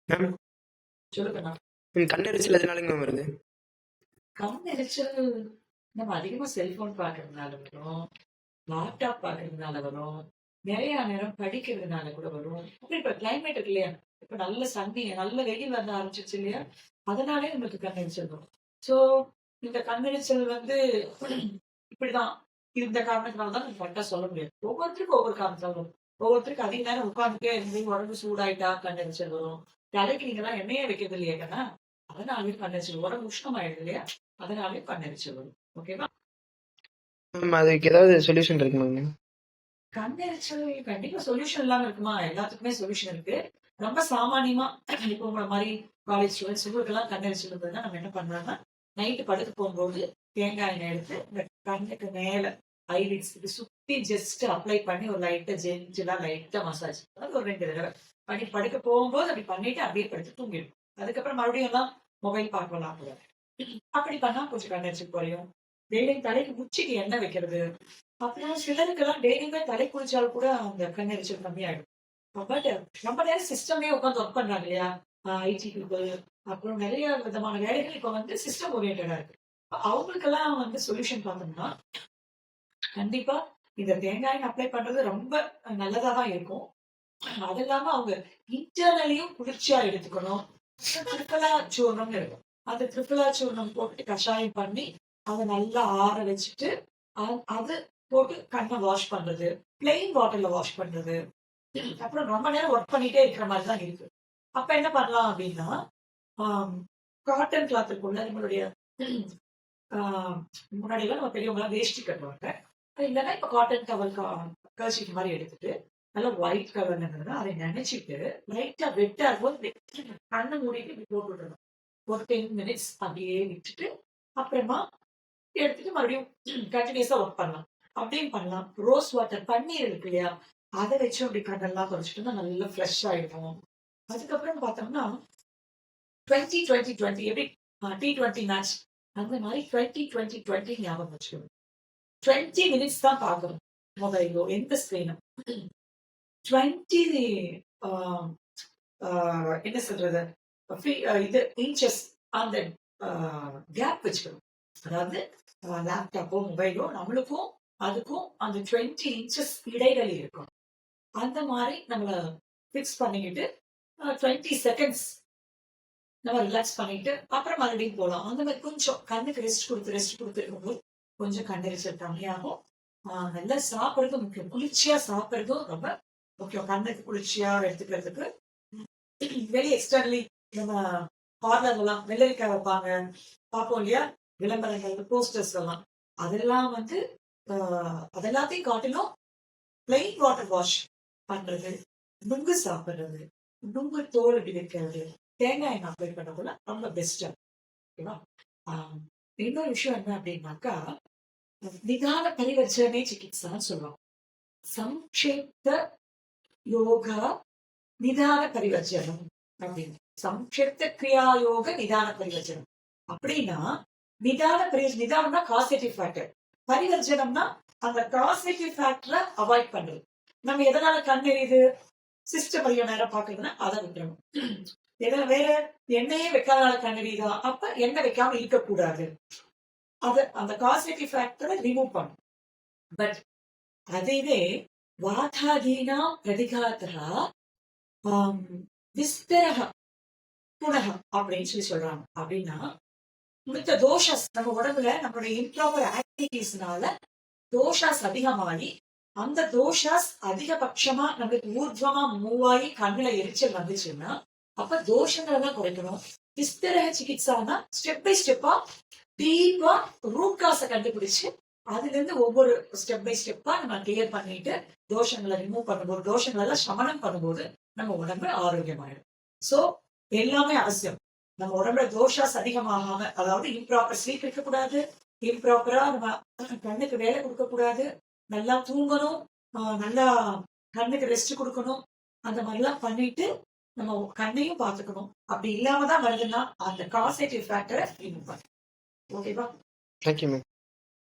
Ma'am சொல்லுங்கண்ணா. கண் எரிச்சல் எதனாலங்க மேம் வருது? கண் எரிச்சல் நம்ம அதிகமா செல்போன் பாக்குறதுனால வரும், லேப்டாப் பாக்குறதுனால வரும், நிறைய நேரம் படிக்கிறதுனால கூட வரும். அப்புறம் இப்ப கிளைமேட் இருக்கு இல்லையா? இப்ப நல்ல சன்னி, நல்ல வெயில் வர ஆரம்பிச்சிருச்சு இல்லையா? அதனாலே நம்மளுக்கு கண் எரிச்சல் வரும். சோ இந்த கண் எரிச்சல் வந்து இப்படிதான். இந்த காரணத்தினால தான் நம்ம கரெக்டா சொல்ல முடியாது. ஒவ்வொருத்தருக்கும் ஒவ்வொரு காரணத்தால வரும். ஒவ்வொருத்தருக்கு அதிக நேரம் உட்கார்ந்துட்டே இருந்து உடம்பு சூடாயிட்டா கண் எரிச்சல் வரும். தலைக்கு நீங்கலாம் எண்ணெயே வைக்கிறது இல்லையா கண்ணா? அதனாலயும் கண் எரிச்சல். உடம்பு உஷ்ணமாயிடுது இல்லையா? அதனாலயும் கண் எரிச்சல் வரும். ஓகேவா? மேம் அதுக்கு ஏதாவது சொல்யூஷன் இருக்குமா மேம்? கண் எரிச்சல் கண்டிப்பா சொல்யூஷன் இல்லாம இருக்குமா? எல்லாத்துக்குமே சொல்யூஷன் இருக்கு. ரொம்ப சாமானியமா இப்போ உங்கள மாரி காலேஜ் ஸ்டூடண்ட்ஸ் உங்களுக்கெல்லாம் கண் எரிச்சல் இருந்ததுன்னா நம்ம என்ன பண்ணலாம்னா, நைட்டு படுக்க போகும்போது தேங்காய் எண்ணெய் எடுத்து இந்த கண்ணுக்கு மேல ஐலிட்ஸ்க்கு சுத்தி ஜஸ்ட் அப்ளை பண்ணி ஒரு லைட்டா ஜென்டிலா லைட்டா மசாஜ். அதாவது ஒரு 2 தடவ பண்ணி படுக்க போகும்போது அப்படி பண்ணிட்டு அப்படியே படுத்து தூங்கிடும். அதுக்கப்புறம் மறுபடியும் தான் மொபைல் பார்க்கலாம் கூட. அப்படி பண்ணா கொஞ்சம் கண் எரிச்சல் குறையும். டெய்லி தலைக்கு உச்சிக்கு எண்ணெய் வைக்கிறது. அப்புறம் சிலருக்கெல்லாம் டெய்லியுமே தலை குளிச்சாலும் கூட அந்த கண் எரிச்சல் கம்மியாயிடும். பட் ரொம்ப நேரம் சிஸ்டம்லயே உட்காந்து ஒர்க் பண்றாங்க இல்லையா? ஐடி பீப்பிள் அப்புறம் நிறைய விதமான வேலைகள் இப்ப வந்து சிஸ்டம் ஓரியன்டா இருக்கு. அவங்களுக்கெல்லாம் வந்து சொல்யூஷன் பார்த்தோம்னா, கண்டிப்பா இந்த தேங்காய் எண்ணெய் அப்ளை பண்றது ரொம்ப நல்லதா தான் இருக்கும். அது இல்லாம அவங்க இன்டர்னலியும் குளிர்ச்சியா எடுத்துக்கணும். திரிபலா சூர்ணம்னு இருக்கும். அந்த திரிபலா சூர்ணம் போட்டு கஷாயம் பண்ணி, அத நல்லா ஆற வச்சுட்டு, அது போட்டு கண்ண வாஷ் பண்றது. பிளெயின் வாட்டர்ல வாஷ் பண்றது. அப்புறம் ரொம்ப நேரம் ஒர்க் பண்ணிட்டே இருக்கிற மாரி தான் இருக்கு. அப்ப என்ன பண்ணலாம் அப்டின்னா, ஆம் காட்டன் கிளாத் இருக்கும்ல நம்மளுடைய ஆ முன்னாடிலாம் நம்ம பெரியவங்கலாம் வேஷ்டி கட்டுவாங்க. இல்லன்னா இப்ப காட்டன் டவல் கர்ச்சீஃப் மாரி எடுத்துட்டு, நல்லா ஒயிட் கலர்ல இருந்ததுன்னா, அதை நெனச்சிட்டு, லைட்டா வெட்டா இருக்கும்போது கண்ண மூடிட்டு இப்படி போட்டு விடணும். ஒரு 10 மினிட்ஸ் அப்படியே விட்டுட்டு, அப்புறமா எடுத்துட்டு மறுபடியும் கன்டினியூஸா ஒர்க் பண்ணலாம். அப்படியும் பண்ணலாம். ரோஸ் வாட்டர் பன்னீர் இருக்கு இல்லையா? அத வச்சு அப்படி கண்ணெல்லாம் தொடச்சுட்டோம்னா நல்லா ஃப்ரெஷ் ஆயிடும். அதுக்கப்புறம் பார்த்தோம்னா 20, 20, 20 எப்படி T20 மேட்ச் அந்த மாரி 20, 20, 20 ஞாபகம் வச்சுக்கணும். 20 மினிட்ஸ் தான் பார்க்கணும். மொபைலோ எந்த ஸ்க்ரீனும். 20 ஆ ஆ என்ன சொல்றது? இது இன்ச்சஸ் அந்த ஆ கேப் வச்சுக்கணும். அதாவது லேப்டாப்போ, மொபைலோ நம்மளுக்கும் அதுக்கும் அந்த 20 இன்ச்சஸ் இடைவெளி இருக்கும். அந்த மாரி நம்மள ஃபிக்ஸ் பண்ணிக்கிட்டு 20 செகண்ட்ஸ் நம்ம ரிலாக்ஸ் பண்ணிட்டு அப்புறம் மறுபடியும் போலாம். அந்த மாரி கொஞ்சம் கண்ணுக்கு ரெஸ்ட் குடுத்து இருக்கும்போது கொஞ்சம் கண் எரிச்சல் கம்மியாகும். நல்லா சாப்பிடுறது முக்கியம். குளிர்ச்சியா சாப்பிடுறதும் ரொம்ப முக்கியம். கண்ணுக்கு குளிர்ச்சியா எடுத்துக்கிறதுக்கு வெளிய எக்ஸ்டர்னலி நம்ம பார்லர்லாம் வெள்ளரிக்காய் வைப்பாங்க. பார்ப்போம் இல்லையா? விளம்பரங்கள், போஸ்டர்ஸ் எல்லாம். அதெல்லாம் வந்து அ அது எல்லாத்தையும் காட்டிலும் பிளெயின் வாட்டர் வாஷ் பண்றது, நுங்கு சாப்பிடுறது, நுங்கு தோல் இப்படி வைக்கிறது, தேங்காய் எண்ணெய் அப்ளை பண்ணக்குள்ள ரொம்ப பெஸ்ட்டா ஓகேவா? ஆ இன்னொரு விஷயம் என்ன அப்படின்னாக்கா, நிதான பரிவர்ஜனை சிகித்சான்னு சொல்லுவாங்க. சம்க்ஷிப்த யோகா நிதான பரிவர்ஜனம் அப்படின்னு. சம்க்ஷிப்த கிரியா யோக நிதான பரிவர்ஜனம். அப்படின்னா, நிதானம்னா காசேட்டிவ் ஃபேக்டர். பரிவர்ஜனம்னா அந்த காசேட்டிவ் ஃபேக்டரை அவாய்ட் பண்றது. நம்ம எதனால கண் எரியுது? சிஸ்டம் அதிக நேரம் பாக்குறதுன்னா அதை விட்டுறணும். ஏன்னா வேற எண்ணெயே வைக்காதனால கண் எரியுதா? அப்ப எண்ணெய் வைக்காம இருக்கக்கூடாது. அது அந்த காசேட்டிவ் ஃபேக்டரை ரிமூவ் பண்ணும். பட் அதுவே வாதாதீனா பிரதிகாரா விஸ்தரக புனக அப்படின்னு சொல்றாங்க. அப்படின்னா இந்த தோஷஸ் நம்ம உடம்புல நம்மளுடைய இம்ப்ராப்பர் ஆக்டிவிட்டிஸ்னால தோஷாஸ் அதிகமாகி அந்த தோஷாஸ் அதிகபட்சமா நம்மளுக்கு ஊர்ஜமா மூவ் ஆகி கண்ணுல எரிச்சல் வந்துச்சுன்னா அப்ப தோஷங்களை தான் குறைக்கணும். விஸ்தரக சிகிச்சைனா ஸ்டெப் பை ஸ்டெப்பா டீப்பா ரூட் காசை கண்டுபிடிச்சு அதுல இருந்து ஒவ்வொரு ஸ்டெப் பை ஸ்டெப்பா நம்ம கிளியர் பண்ணிட்டு தோஷங்களை ரிமூவ் பண்ணும்போது தோஷங்களை எல்லாம் சமணம் பண்ணும்போது நம்ம உடம்பு ஆரோக்கியமாயிடும். சோ எல்லாமே அவசியம். நம்ம உடம்புல தோஷாஸ் அதிகமாகாம அதாவது இம்ப்ராப்பர் ஸ்லீப் இருக்கக்கூடாது, இம்ப்ராப்பரா நம்ம கண்ணுக்கு வேலை கொடுக்க கூடாது, நல்லா தூங்கணும், நல்லா கண்ணுக்கு ரெஸ்ட் கொடுக்கணும். அந்த மாதிரிலாம் பண்ணிட்டு நம்ம கண்ணையும் பார்த்துக்கணும். அப்படி இல்லாம தான் வருதுன்னா அந்த காசேட்டிவ் ஃபேக்டரை ரிமூவ் பண்ணணும். ஓகேவா? Thank you ma'am.